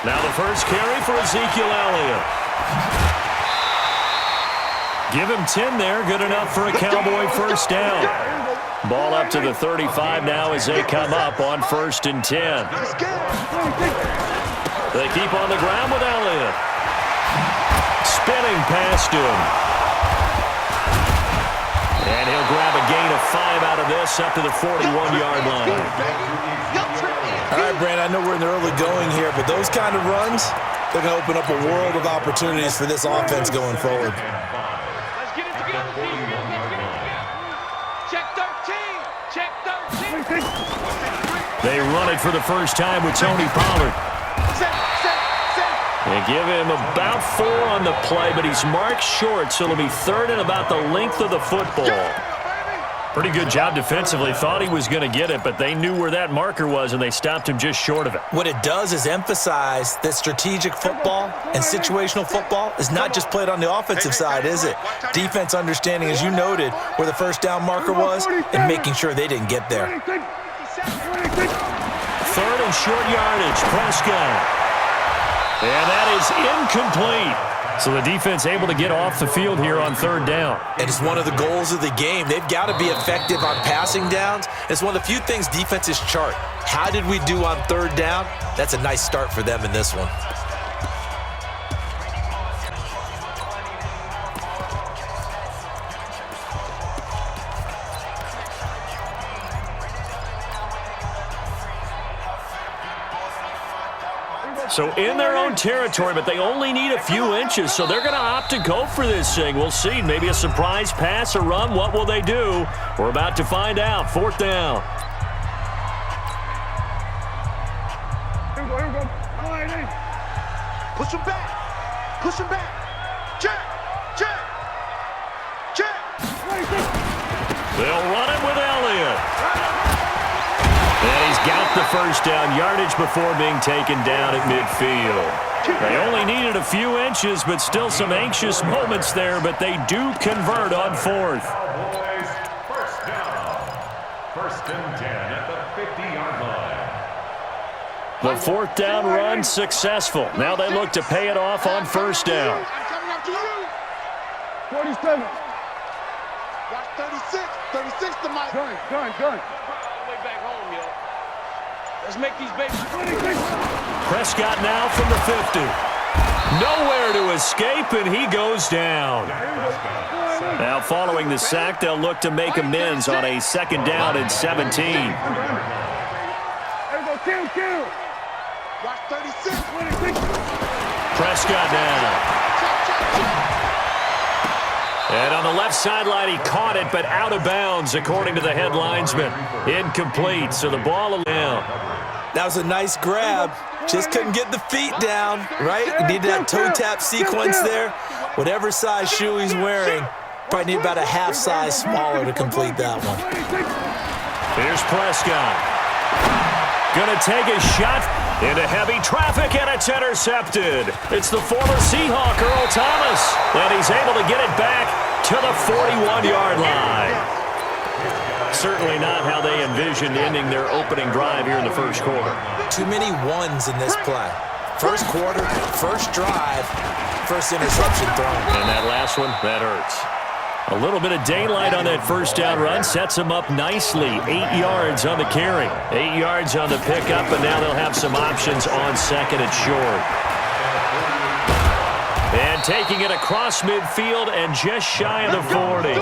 Now the first carry for Ezekiel Elliott. Give him 10 there. Good enough for a Cowboy first down. Ball up to the 35 now as they come up on 1st and 10. They keep on the ground with Elliott. Spinning past him. And he'll grab a gain of 5 out of this up to the 41-yard line. All right, Brandon, I know we're in the early going here, but those kind of runs, they're going to open up a world of opportunities for this offense going forward. Let's get it together, defense. Check 13. Check 13. They run it for the first time with Tony Pollard. They give him about 4 on the play, but he's marked short, so it'll be 3rd and about the length of the football. Pretty good job defensively. Thought he was going to get it, but they knew where that marker was, and they stopped him just short of it. What it does is emphasize that strategic football and situational football is not just played on the offensive side, is it? Defense understanding, as you noted, where the first down marker was and making sure they didn't get there. 3rd and short yardage. Prescott. And that is incomplete. So the defense able to get off the field here on 3rd down. And it's one of the goals of the game. They've got to be effective on passing downs. It's one of the few things defenses chart. How did we do on 3rd down? That's a nice start for them in this one. So in their own territory, but they only need a few inches, so they're going to opt to go for this thing. We'll see. Maybe a surprise pass or run. What will they do? We're about to find out. 4th down. Here we go. All right, in. Push him back. Push him back. Check. They'll run it with Elliott. And he's got the first down yardage before being taken down at midfield. They only needed a few inches, but still some anxious moments there, but they do convert on 4th. First down. 1st and 10 at the 50-yard line. The 4th down run successful. Now they look to pay it off on 1st down. 47. Watch 36. 36 to Mike. Gun. All the way back home, yo. Let's make these babies. Prescott now from the 50. Nowhere to escape, and he goes down. Now following the sack, they'll look to make amends on a 2nd down and 17. There we go. Kill. Watch 36. Prescott now. And on the left sideline, he caught it, but out of bounds, according to the head linesman. Incomplete, so the ball down. That was a nice grab. Just couldn't get the feet down, right? You needed that toe tap sequence there. Whatever size shoe he's wearing, probably need about a half size smaller to complete that one. Here's Prescott. Gonna take a shot into heavy traffic, and it's intercepted. It's the former Seahawk, Earl Thomas, and he's able to get it back to the 41-yard line. Certainly not how they envisioned ending their opening drive here in the first quarter. Too many ones in this play. First quarter, first drive, first interception thrown. And that last one, that hurts. A little bit of daylight on that first down run sets them up nicely. 8 yards on the carry, 8 yards on the pickup, and now they'll have some options on 2nd and short. And taking it across midfield and just shy of the 40.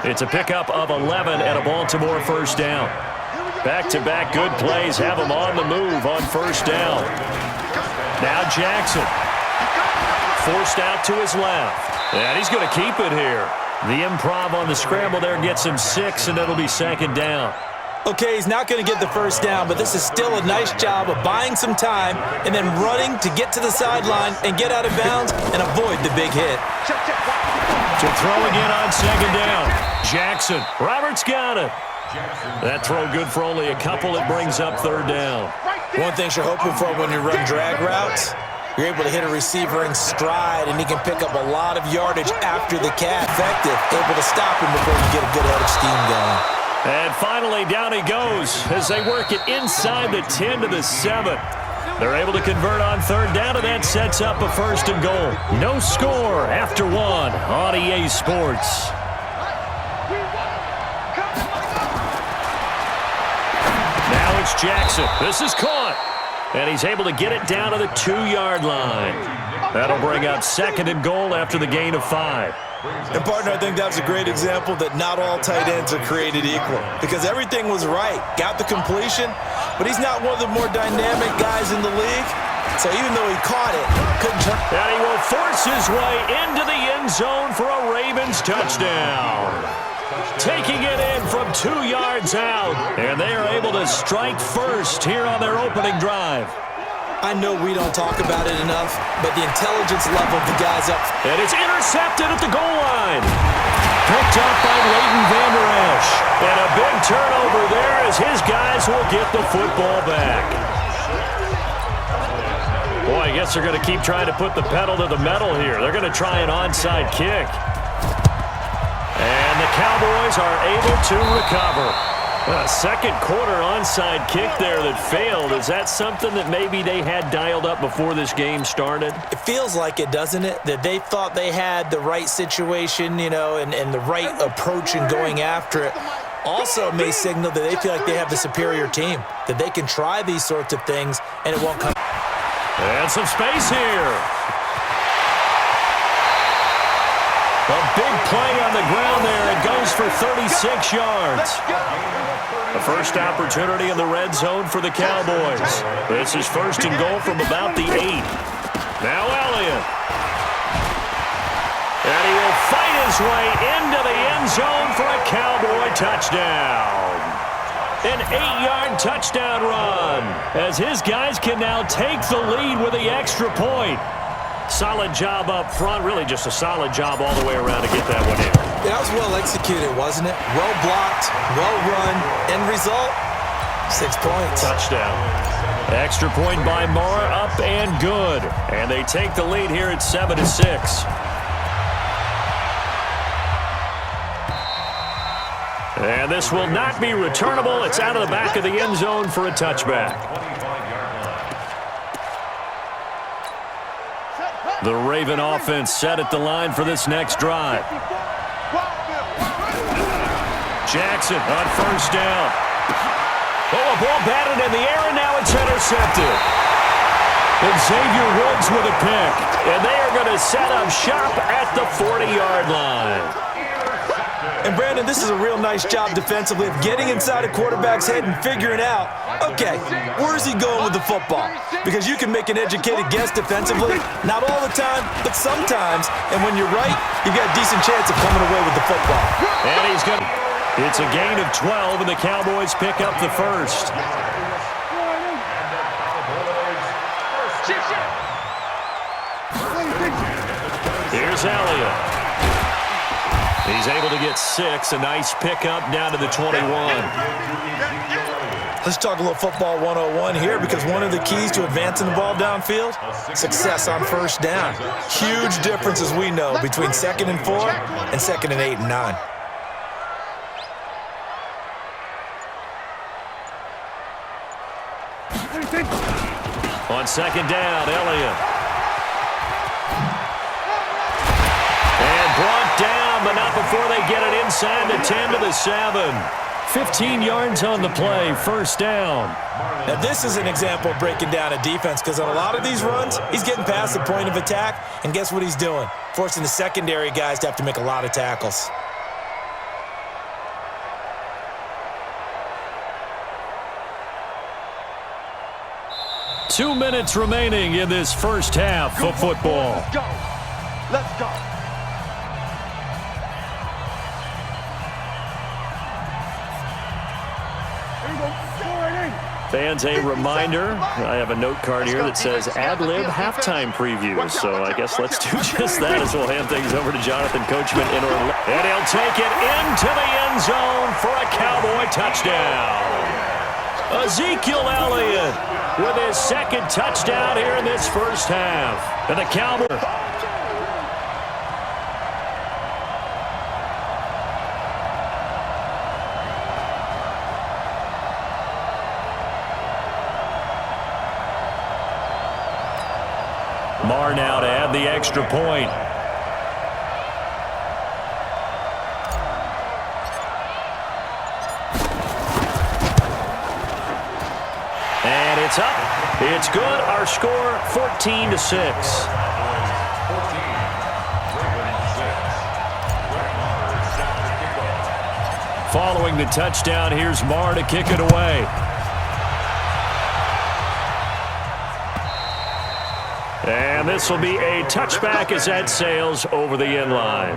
It's a pickup of 11 and a Baltimore first down. Back-to-back good plays have them on the move on 1st down. Now Jackson. Forced out to his left. And he's going to keep it here. The improv on the scramble there gets him 6, and it'll be 2nd down. Okay, he's not going to get the first down, but this is still a nice job of buying some time and then running to get to the sideline and get out of bounds and avoid the big hit. To throw again on 2nd down. Jackson. Roberts got it. That throw good for only a couple. It brings up 3rd down. One thing you're hoping for when you run drag routes, you're able to hit a receiver in stride, and he can pick up a lot of yardage after the catch. Effective, able to stop him before you get a good head of steam going. And finally, down he goes as they work it inside the 10 to the 7. They're able to convert on third down, and that sets up a 1st and goal. No score after 1 on EA Sports. Now it's Jackson. This is caught. And he's able to get it down to the 2-yard line. That'll bring up 2nd and goal after the gain of 5. And, partner, I think that was a great example that not all tight ends are created equal because everything was right. Got the completion, but he's not one of the more dynamic guys in the league. So even though he caught it, couldn't turn. And he will force his way into the end zone for a Ravens touchdown. Taking it in from 2 yards out, and they are able to strike first here on their opening drive. I know we don't talk about it enough, but the intelligence level of the guys up. And it's intercepted at the goal line. Picked up by Leighton Vander Esch. And a big turnover there as his guys will get the football back. Boy, I guess they're going to keep trying to put the pedal to the metal here. They're going to try an onside kick. And the Cowboys are able to recover. A second quarter onside kick there that failed. Is that something that maybe they had dialed up before this game started? It feels like it, doesn't it? That they thought they had the right situation, you know, and the right approach in going after it. Also may signal that they feel like they have the superior team, that they can try these sorts of things and it won't come. And some space here. A big play on the ground there. It goes for 36 yards. The first opportunity in the red zone for the Cowboys. This is 1st and goal from about the 8. Now Elliott. And he will fight his way into the end zone for a Cowboy touchdown. An 8-yard touchdown run as his guys can now take the lead with the extra point. Solid job up front, really just a solid job all the way around to get that one in. That was well executed, wasn't it? Well blocked, well run. End result, 6 points. Touchdown. Extra point by Mara, up and good. And they take the lead here at 7-6. And this will not be returnable. It's out of the back of the end zone for a touchback. The Raven offense set at the line for this next drive. Jackson on 1st down. Oh, a ball batted in the air, and now it's intercepted. And Xavier Woods with a pick. And they are going to set up shop at the 40-yard line. And, Brandon, this is a real nice job defensively of getting inside a quarterback's head and figuring out, okay, where's he going with the football? Because you can make an educated guess defensively, not all the time, but sometimes. And when you're right, you've got a decent chance of coming away with the football. And he's going to... It's a gain of 12, and the Cowboys pick up the first. Here's Elliott. He's able to get 6. A nice pickup down to the 21. Let's talk a little football 101 here because one of the keys to advancing the ball downfield, success on 1st down. Huge difference, as we know, between 2nd and 4 and 2nd and 8 and 9. On 2nd down, Elliott. And brought down, but not before they get it inside the 10 to the 7. 15 yards on the play, 1st down. Now, this is an example of breaking down a defense because on a lot of these runs, he's getting past the point of attack, and guess what he's doing? Forcing the secondary guys to have to make a lot of tackles. Two minutes remaining in this first half of football. Let's go. Let's go. Fans, a reminder, I have a note card here that says ad-lib halftime preview. So I guess let's do just that as we'll hand things over to Jonathan Coachman in Orlando. And he'll take it into the end zone for a Cowboy touchdown. Ezekiel Elliott with his 2nd touchdown here in this first half. And the Cowboys... Marr now to add the extra point. And it's up. It's good. Our score, 14-6. Following the touchdown, here's Marr to kick it away. And this will be a touchback as that sails over the end line.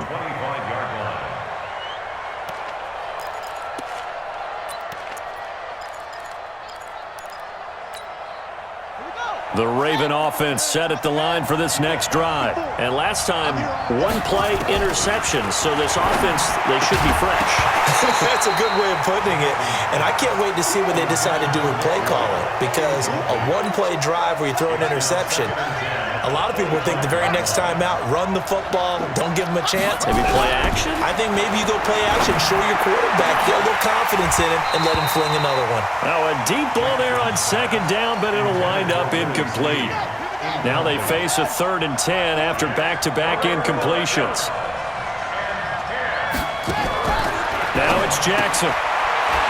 The Raven offense set at the line for this next drive. And last time, one-play interception. So this offense, they should be fresh. That's a good way of putting it. And I can't wait to see what they decide to do with play calling. Because a one-play drive where you throw an interception, a lot of people think the very next time out, run the football, don't give them a chance. Maybe play action? I think maybe you go play action, show your quarterback, get a little confidence in him, and let him fling another one. Oh, a deep ball there on second down, but it'll wind up incomplete. Now they face a 3rd and 10 after back-to-back incompletions. Now it's Jackson.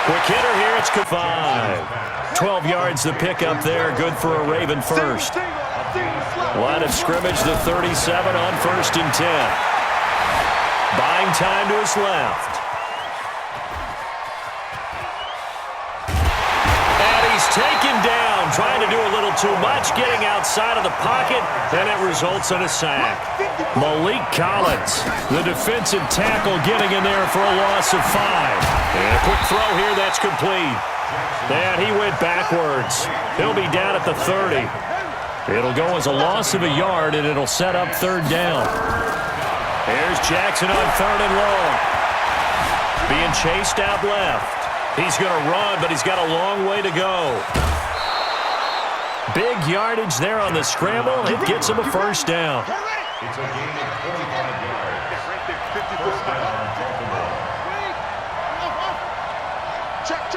Quick hitter here, it's 5. 12 yards the pickup there, good for a Raven first. Line of scrimmage, the 37 on 1st and 10. Buying time to his left. And he's taken down, trying to do a little too much, getting outside of the pocket, and it results in a sack. Malik Collins, the defensive tackle, getting in there for a loss of 5. And a quick throw here, that's complete. And he went backwards. He'll be down at the 30. It'll go as a loss of a yard, and it'll set up 3rd down. Here's Jackson on 3rd and long. Being chased out left. He's going to run, but he's got a long way to go. Big yardage there on the scramble. It gets him a 1st down. It's a gain of 45 yards. First down, Baltimore. Check.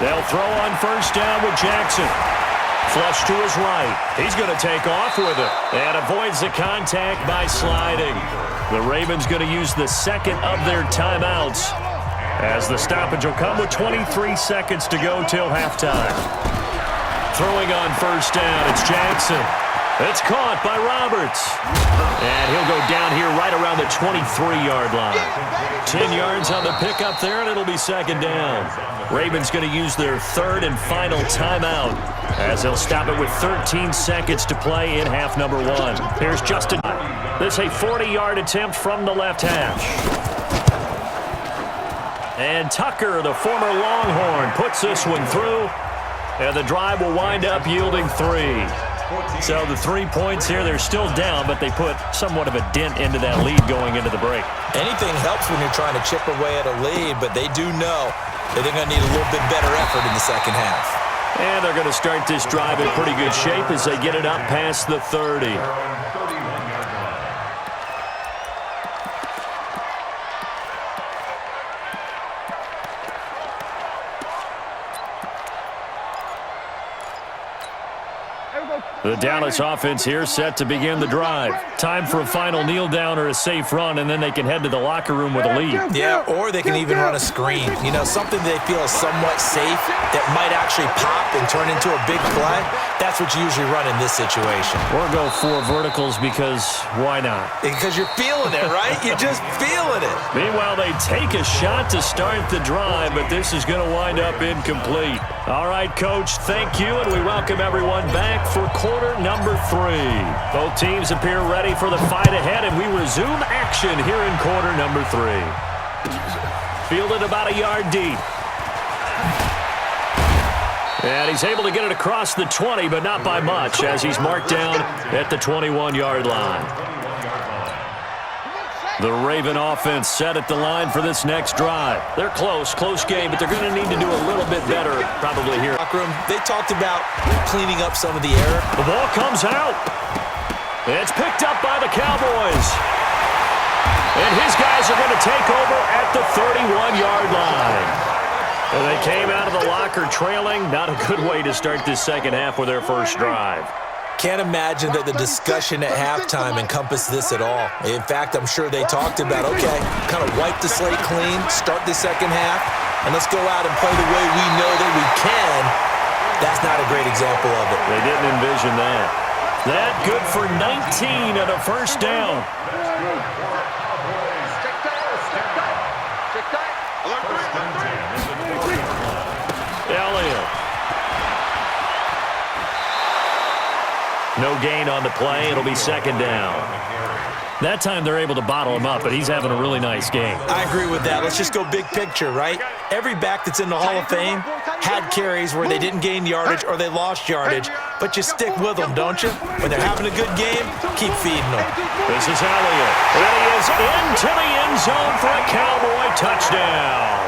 They'll throw on 1st down with Jackson. Flush to his right. He's going to take off with it and avoids the contact by sliding. The Ravens going to use the 2nd of their timeouts as the stoppage will come with 23 seconds to go till halftime. Throwing on 1st down, it's Jackson. It's caught by Roberts. And he'll go down here right around the 23-yard line. 10 yards on the pickup there, and it'll be 2nd down. Ravens going to use their 3rd and final timeout as they'll stop it with 13 seconds to play in half number 1. Here's Justin. This is a 40-yard attempt from the left hash. And Tucker, the former Longhorn, puts this one through. And the drive will wind up yielding 3. So the 3 points here, they're still down, but they put somewhat of a dent into that lead going into the break. Anything helps when you're trying to chip away at a lead, but they do know that they're going to need a little bit better effort in the second half. And they're going to start this drive in pretty good shape as they get it up past the 30. The Dallas offense here set to begin the drive. Time for a final kneel down or a safe run, and then they can head to the locker room with a lead. Yeah, or they can even run a screen. You know, something they feel is somewhat safe that might actually pop and turn into a big play. That's what you usually run in this situation. Or go 4 verticals because why not? Because you're feeling it, right? You're just feeling it. Meanwhile, they take a shot to start the drive, but this is going to wind up incomplete. All right, Coach, thank you, and we welcome everyone back for quarter number 3. Both teams appear ready for the fight ahead, and we resume action here in quarter number 3. Fielded about a yard deep. And he's able to get it across the 20, but not by much, as he's marked down at the 21-yard line. The Raven offense set at the line for this next drive. They're close game, but they're going to need to do a little bit better probably here. They talked about cleaning up some of the error. The ball comes out. It's picked up by the Cowboys. And his guys are going to take over at the 31-yard line. And they came out of the locker trailing. Not a good way to start this second half with their first drive. Can't imagine that the discussion at halftime encompassed this at all. In fact, I'm sure they talked about, okay, kind of wipe the slate clean, start the second half, and let's go out and play the way we know that we can. That's not a great example of it. They didn't envision that. That good for 19 and a first down. Elliott. No gain on the play. It'll be second down. That time they're able to bottle him up, but he's having a really nice game. I agree with that. Let's just go big picture, right? Every back that's in the Hall of Fame had carries where they didn't gain yardage or they lost yardage, but you stick with them, don't you? When they're having a good game, keep feeding them. This is Elliott. And he is into the end zone for a Cowboy touchdown.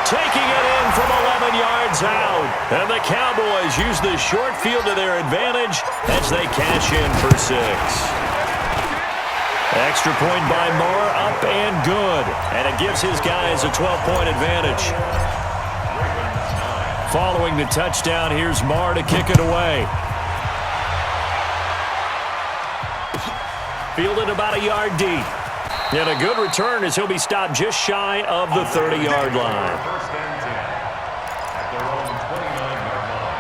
Taking it in from 11 yards out. And the Cowboys use the short field to their advantage as they cash in for 6. Extra point by Moore, up and good. And it gives his guys a 12-point advantage. Following the touchdown, here's Moore to kick it away. Fielded about a yard deep. And a good return as he'll be stopped just shy of the 30-yard line. First and 10 at their own 29-yard line.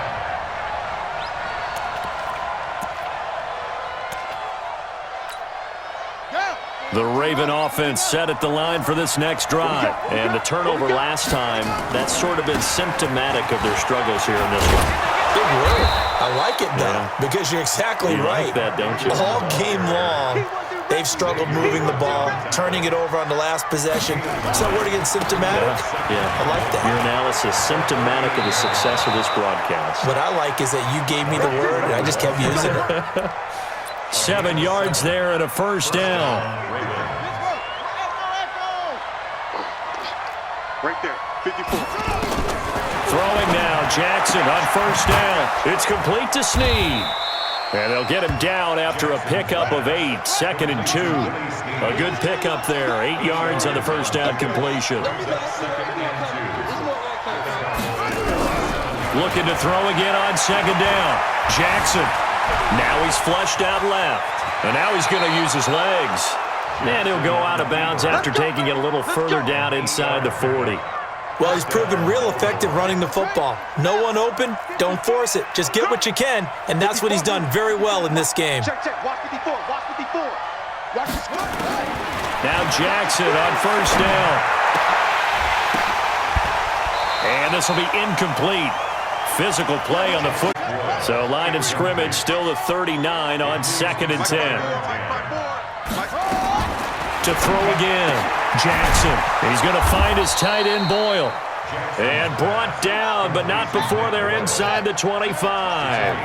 The Raven offense set at the line for this next drive. And the turnover last time, that's sort of been symptomatic of their struggles here in this one. Big word. I like it, though, because you're exactly right. Like that, don't you? All game long, they've struggled moving the ball, turning it over on the last possession. So word again, symptomatic? Yeah. I like that. Your analysis, symptomatic of the success of this broadcast. What I like is that you gave me the word, and I just kept using it. 7 yards there and a first down. Right there, 54. Throwing now, Jackson on first down. It's complete to Snead. And they'll get him down after a pickup of 8, 2nd and 2. A good pickup there, 8 yards on the first down completion. Looking to throw again on second down. Jackson. Now he's flushed out left. And now he's going to use his legs. And he'll go out of bounds after taking it a little further down inside the 40. Well, he's proven real effective running the football. No one open, don't force it. Just get what you can, and that's what he's done very well in this game. Check. Watch 54. Watch 54. Watch this. Now Jackson on first down. And this will be incomplete. Physical play on the foot. So line of scrimmage still the 39 on 2nd and 10. To throw again. Jackson. He's going to find his tight end Boyle. And brought down, but not before they're inside the 25.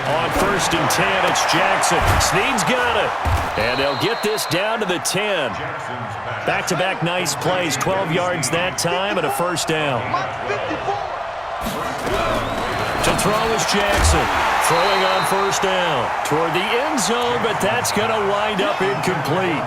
On 1st and 10, it's Jackson. Snead's got it. And they'll get this down to the 10. Back-to-back nice plays, 12 yards that time and a first down. To throw is Jackson. Throwing on first down toward the end zone, but that's going to wind up incomplete.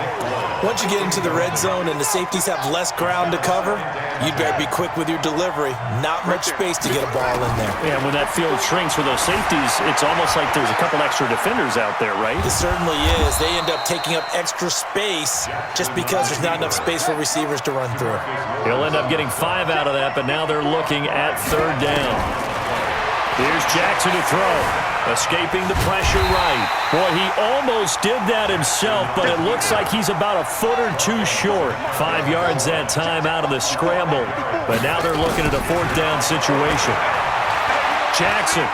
Once you get into the red zone and the safeties have less ground to cover, you'd better be quick with your delivery. Not much space to get a ball in there. Yeah, when that field shrinks for those safeties, it's almost like there's a couple extra defenders out there, right? It certainly is. They end up taking up extra space just because there's not enough space for receivers to run through. He'll end up getting 5 out of that, but now they're looking at 3rd down. Here's Jackson to throw. Escaping the pressure right. Boy, he almost did that himself, but it looks like he's about a foot or two short. 5 yards that time out of the scramble. But now they're looking at a 4th down situation. Jackson.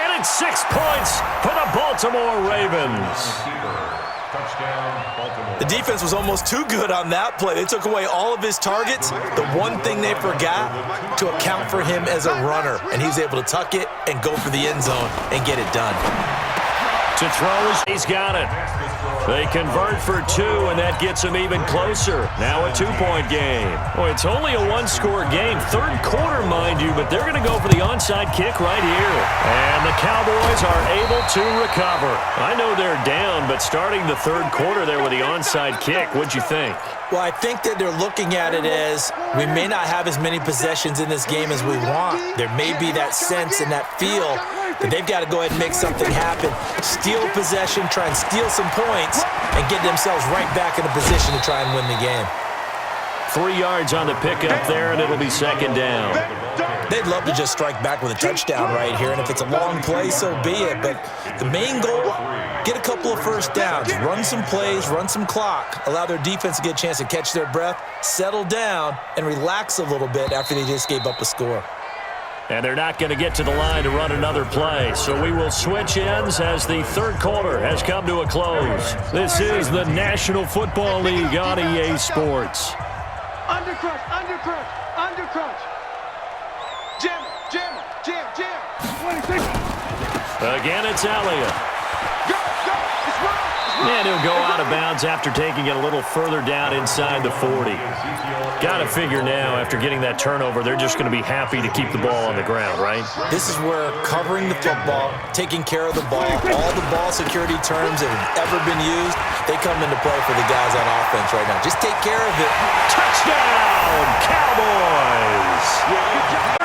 And it's 6 points for the Baltimore Ravens. The defense was almost too good on that play. They took away all of his targets. The one thing they forgot, to account for him as a runner. And he was able to tuck it and go for the end zone and get it done. To throw, he's got it. They convert for 2, and that gets them even closer. Now a 2-point game. Boy, it's only a one-score game. Third quarter, mind you, but they're going to go for the onside kick right here. And the Cowboys are able to recover. I know they're down, but starting the third quarter there with the onside kick, what'd you think? Well, I think that they're looking at it as we may not have as many possessions in this game as we want. There may be that sense and that feel that they've got to go ahead and make something happen. Steal possession, try and steal some points, and get themselves right back in a position to try and win the game. 3 yards on the pickup there, and it'll be second down. They'd love to just strike back with a touchdown right here, and if it's a long play, so be it. But the main goal, get a couple of first downs, run some plays, run some clock, allow their defense to get a chance to catch their breath, settle down, and relax a little bit after they just gave up a score. And they're not going to get to the line to run another play. So we will switch ends as the third quarter has come to a close. This is the National Football League on EA Sports. Undercrunch, undercrunch, undercrunch. Jam, jam, jam, jam. 26. Again, it's Elliott. Go, go. It's wrong. And he'll go out of bounds after taking it a little further down inside the 40. Got to figure now, after getting that turnover, they're just going to be happy to keep the ball on the ground, right? This is where covering the football, taking care of the ball, all the ball security terms that have ever been used, they come into play for the guys on offense right now. Just take care of it. Touchdown, Cowboys!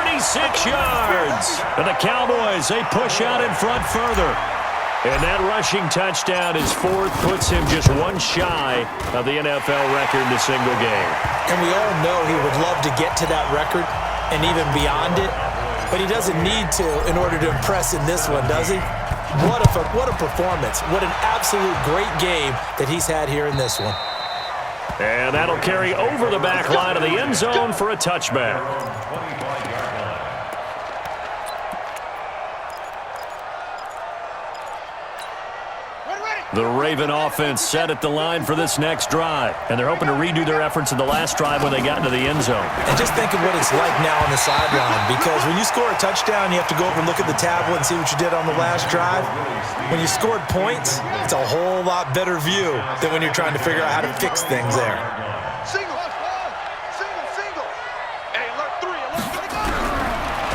36 yards. And the Cowboys, they push out in front further. And that rushing touchdown is fourth, puts him just one shy of the NFL record in a single game. And we all know he would love to get to that record and even beyond it, but he doesn't need to in order to impress in this one, does he? What a performance. What an absolute great game that he's had here in this one. And that'll carry over the back line of the end zone for a touchback. The Raven offense set at the line for this next drive, and they're hoping to redo their efforts in the last drive when they got into the end zone. And just think of what it's like now on the sideline, because when you score a touchdown, you have to go over and look at the tablet and see what you did on the last drive. When you scored points, it's a whole lot better view than when you're trying to figure out how to fix things there. Single, single, single. Hey, alert 3, alert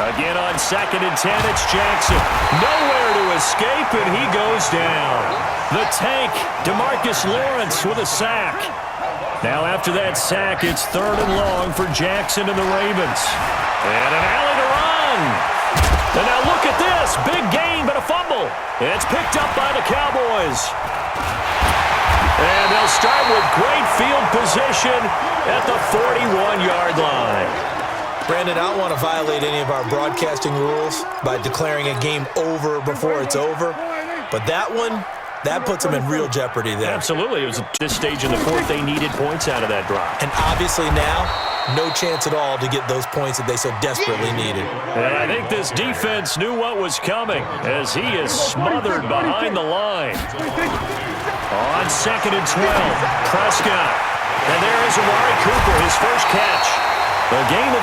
3. Again on 2nd and 10, it's Jackson. Nowhere to escape, and he goes down. The tank, DeMarcus Lawrence with a sack. Now after that sack, it's 3rd and long for Jackson and the Ravens. And an alley to run. And now look at this. Big gain, but a fumble. It's picked up by the Cowboys. And they'll start with great field position at the 41-yard line. Brandon, I don't want to violate any of our broadcasting rules by declaring a game over before it's over, but that one, that puts them in real jeopardy there. Absolutely. It was at this stage in the fourth they needed points out of that drive. And obviously now, no chance at all to get those points that they so desperately needed. And I think this defense knew what was coming as he is smothered behind the line. On 2nd and 12, Prescott. And there is Amari Cooper, his first catch. A gain of